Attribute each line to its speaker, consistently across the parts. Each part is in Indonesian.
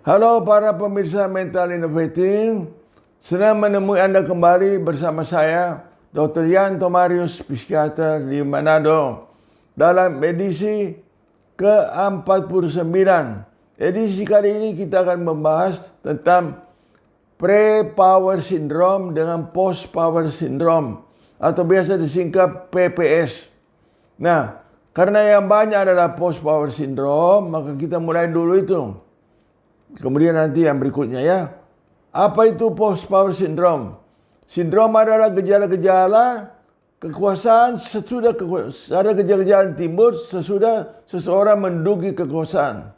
Speaker 1: Halo para pemirsa Mental Innovating, senang menemui Anda kembali bersama saya, Dr. Yan Tomarius, psikiater di Manado, dalam edisi ke-49. Edisi kali ini kita akan membahas tentang pre-power syndrome dengan post-power syndrome, atau biasa disingkat PPS. Nah, karena yang banyak adalah post-power syndrome, maka kita mulai dulu itu. Kemudian nanti yang berikutnya ya. Apa itu post-power syndrome? Sindrom adalah gejala-gejala kekuasaan sesudah ada gejala-gejala timbul sesudah seseorang menduduki kekuasaan.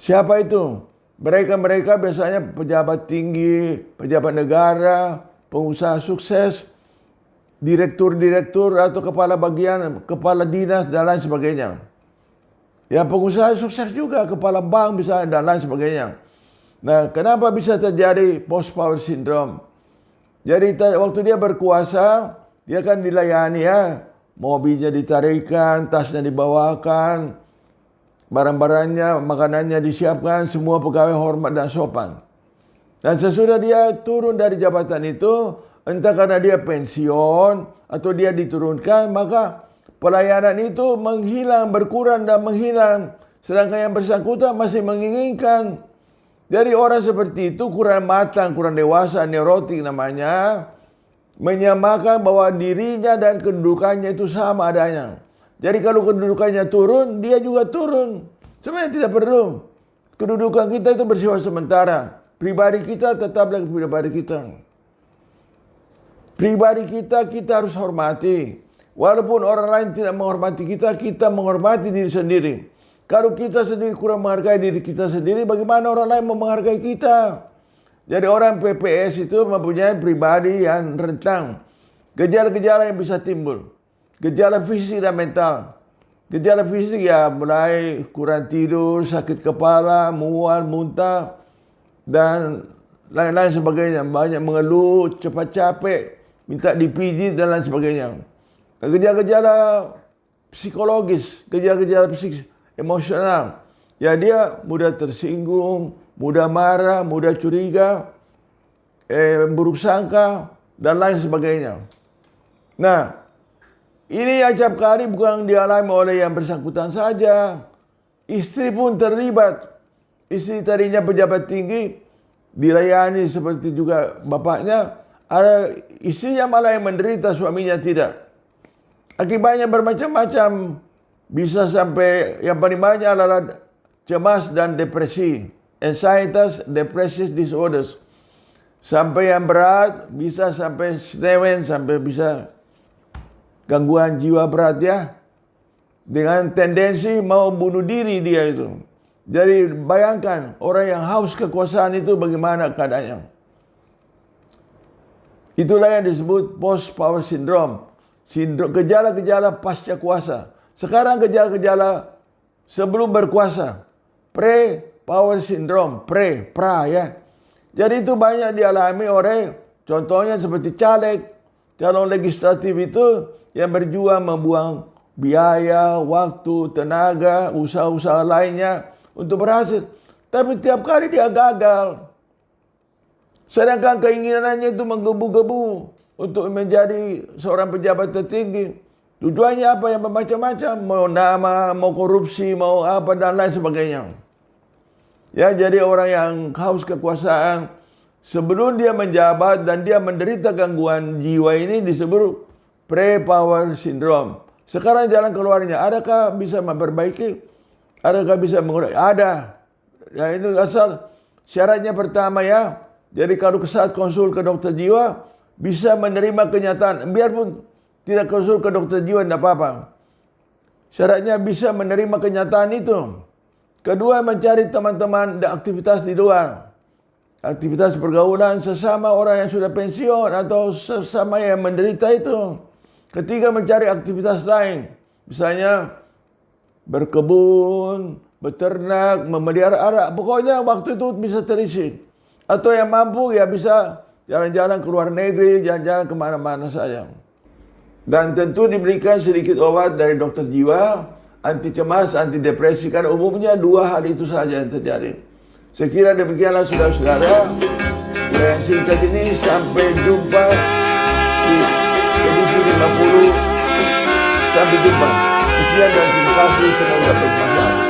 Speaker 1: Siapa itu? Mereka biasanya pejabat tinggi, pejabat negara, pengusaha sukses, direktur atau kepala bagian, kepala dinas dan lain sebagainya. Ya, pengusaha sukses juga, kepala bank bisa dan lain sebagainya. Nah, kenapa bisa terjadi post-power syndrome? Jadi waktu dia berkuasa, dia kan dilayani ya. Mobilnya ditarikan, tasnya dibawakan, barang-barangnya, makanannya disiapkan, semua pegawai hormat dan sopan. Dan sesudah dia turun dari jabatan itu, entah karena dia pensiun atau dia diturunkan, maka pelayanan itu menghilang, berkurang dan menghilang. Sedangkan yang bersangkutan masih menginginkan. Jadi orang seperti itu kurang matang, kurang dewasa, neurotik namanya. Menyamakan bahwa dirinya dan kedudukannya itu sama adanya. Jadi kalau kedudukannya turun, dia juga turun. Sebenarnya tidak perlu. Kedudukan kita itu bersifat sementara. Pribadi kita tetaplah pribadi kita. Pribadi kita harus hormati. Walaupun orang lain tidak menghormati kita, kita menghormati diri sendiri. Kalau kita sendiri kurang menghargai diri kita sendiri, bagaimana orang lain mau menghargai kita? Jadi orang PPS itu mempunyai pribadi yang rentan. Gejala-gejala yang bisa timbul. Gejala fisik dan mental. Gejala fisik ya mulai kurang tidur, sakit kepala, mual, muntah, dan lain-lain sebagainya. Banyak mengeluh, cepat capek, minta dipijit dan lain sebagainya. Gejala-gejala psikologis, gejala-gejala emosional. Ya dia mudah tersinggung, mudah marah, mudah curiga, buruk sangka, dan lain sebagainya. Nah, ini acap kali bukan dialami oleh yang bersangkutan saja. Istri pun terlibat. Istri tadinya pejabat tinggi, dilayani seperti juga bapaknya. Ada istrinya malah yang menderita, suaminya tidak. Akibatnya bermacam-macam. Bisa sampai yang paling banyak adalah cemas dan depresi. Anxiety, depressive disorders. Sampai yang berat bisa sampai senewen, sampai bisa gangguan jiwa berat ya. Dengan tendensi mau bunuh diri dia itu. Jadi bayangkan orang yang haus kekuasaan itu bagaimana keadaannya. Itulah yang disebut post-power syndrome. Gejala-gejala pasca kuasa. Sekarang gejala-gejala sebelum berkuasa. Pre-power syndrome. Pra ya. Jadi itu banyak dialami oleh, contohnya seperti caleg, calon legislatif itu yang berjuang membuang biaya, waktu, tenaga, usaha-usaha lainnya untuk berhasil. Tapi tiap kali dia gagal. Sedangkan keinginannya itu menggebu-gebu untuk menjadi seorang pejabat tertinggi. Tujuannya apa? Yang bermacam-macam. Mau nama, mau korupsi, mau apa dan lain sebagainya. Ya, jadi orang yang haus kekuasaan sebelum dia menjabat dan dia menderita gangguan jiwa ini disebut pre-power syndrome. Sekarang jalan keluarnya, adakah bisa memperbaiki? Adakah bisa mengurangi? Ada. Ya, itu asal syaratnya pertama ya. Jadi kalau saat konsul ke dokter jiwa bisa menerima kenyataan, biarpun tidak konsul ke dokter jiwa tidak apa-apa. Syaratnya bisa menerima kenyataan itu. Kedua, mencari teman-teman dan aktivitas di luar. Aktivitas pergaulan sesama orang yang sudah pensiun atau sesama yang menderita itu. Ketiga, mencari aktivitas lain. Misalnya berkebun, beternak, memelihara anak. Pokoknya waktu itu bisa terisi. Atau yang mampu ya bisa jalan-jalan ke luar negeri, jalan-jalan kemana-mana saja. Dan tentu diberikan sedikit obat dari dokter jiwa, anti cemas, anti depresi. Karena umumnya dua hal itu saja yang terjadi. Saya kira demikianlah saudara-saudara. Yang singkat ini, sampai jumpa di edisi 50. Sampai jumpa. Sekian dan terima kasih. Semoga bermanfaat.